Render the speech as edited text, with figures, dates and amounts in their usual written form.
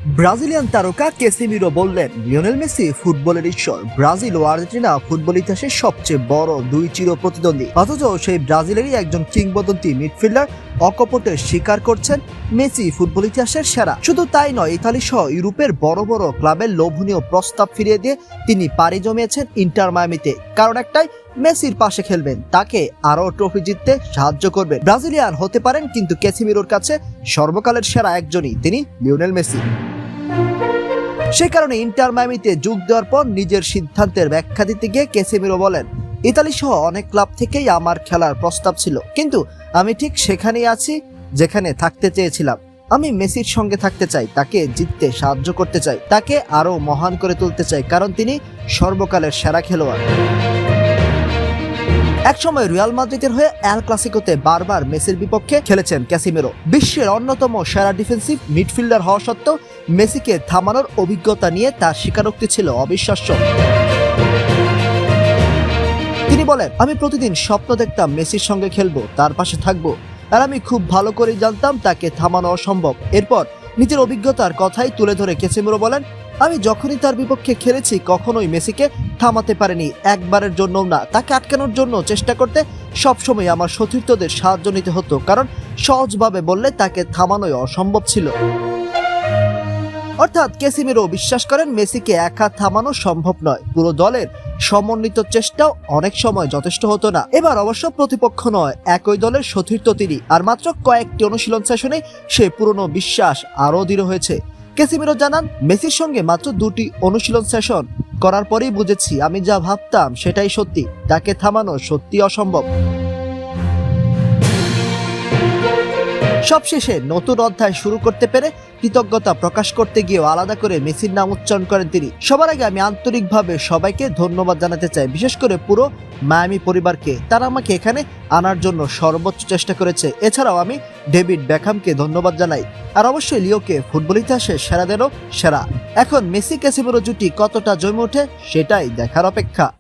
Brazilian তারকা Casemiro বললেন, Lionel Messi ফুটবলের ঈশ্বর। ব্রাজিল ও আর্জেন্টিনা ফুটবল ইতিহাসের সবচেয়ে বড় দুই চির প্রতিদ্বন্দ্বী, অথচ সেই ব্রাজিলেরই একজন কিংবদন্তি মিডফিল্ডার অকপটে স্বীকার করছেন মেসি ফুটবল ইতিহাসের সেরা। শুধু তাই নয়, ইতালি সহ ইউরোপের বড় বড় ক্লাবের লোভনীয় প্রস্তাব ফিরিয়ে দিয়ে তিনি পাড়ি জমিয়েছেন ইন্টার মায়ামিতে। কারণ একটাই, মেসির পাশে খেলবেন, তাকে আরো ট্রফি জিততে সাহায্য করবেন। ব্রাজিলিয়ান হতে পারেন, কিন্তু ক্যাসেমিরোর কাছে সর্বকালের সেরা একজনই, তিনি লিওনেল মেসি। সে কারণে ইন্টার মায়ামিতে যোগ দেওয়ার পর নিজের সিদ্ধান্তের ব্যাখ্যা দিতে গিয়ে ক্যাসেমিরো বলেন, ইতালি সহ অনেক ক্লাব থেকেই আমার খেলার প্রস্তাব ছিল, কিন্তু আমি ঠিক সেখানেই আছি যেখানে থাকতে চেয়েছিলাম। আমি মেসির সঙ্গে থাকতে চাই, তাকে জিততে সাহায্য করতে চাই, তাকে আরো মহান করে তুলতে চাই, কারণ তিনি সর্বকালের সেরা খেলোয়াড়। একসময় রিয়াল মাদ্রিদের হয়ে এল ক্লাসিকোতে বারবার মেসির বিপক্ষে খেলেছেন ক্যাসেমিরো। বিশ্বের অন্যতম সেরা ডিফেন্সিভ মিডফিল্ডার হওয়া সত্ত্বেও মেসিকে থামানোর অভিজ্ঞতা নিয়ে তার স্বীকারোক্তি ছিল অবিশ্বাস্য। তিনি বলেন, আমি প্রতিদিন স্বপ্ন দেখতাম মেসির সঙ্গে খেলবো, তার পাশে থাকবো, আর আমি খুব ভালো করেই জানতাম তাকে থামানো অসম্ভব। এরপর নিজের অভিজ্ঞতার কথাই তুলে ধরে ক্যাসেমিরো বলেন, আমি যখনই তার বিপক্ষে খেলেছি কখনোই মেসিকে থামাতে পারিনি, একবারের জন্যও না। তাকে আটকানোর জন্য চেষ্টা করতে সবসময় আমার সতীর্থদের সাহায্য নিতে হতো, কারণ সহজভাবে বললে তাকে থামানোই অসম্ভব ছিল। অর্থাৎ ক্যাসেমিরো বিশ্বাস করেন, মেসিকে একা থামানো সম্ভব নয়, পুরো দলের সমন্বিত চেষ্টাও অনেক সময় যথেষ্ট হতো না। এবার অবশ্য প্রতিপক্ষ নয়, একই দলের সতীর্থ তিনি, আর মাত্র কয়েকটি অনুশীলন সেশনে সে পুরনো বিশ্বাস আরও দৃঢ় হয়েছে। ক্যাসেমিরো জানান, মেসির সঙ্গে মাত্র 2টি অনুশীলন সেশন করার পরেই বুঝেছি আমি যা ভাবতাম সেটাই সত্যি, তাকে থামানো সত্যি অসম্ভব। সবশেষে নতুন অধ্যায় শুরু করতে পেরে কৃতজ্ঞতা প্রকাশ করতে গিয়েও আলাদা করে মেসির নাম উচ্চারণ করেন তিনি। সবার আগে আমি আন্তরিকভাবে সবাইকে ধন্যবাদ জানাতে চাই, বিশেষ করে পুরো মায়ামি পরিবারকে। তারা আমাকে এখানে আনার জন্য সর্বোচ্চ চেষ্টা করেছে। এছাড়াও আমি ডেভিড বেকহামকে ধন্যবাদ জানাই, আর অবশ্যই লিওকে ফুটবল ইতিহাসে সেরাদেরও সেরা। এখন মেসি ক্যাসেমিরো জুটি কতটা জমে ওঠে সেটাই দেখার অপেক্ষা।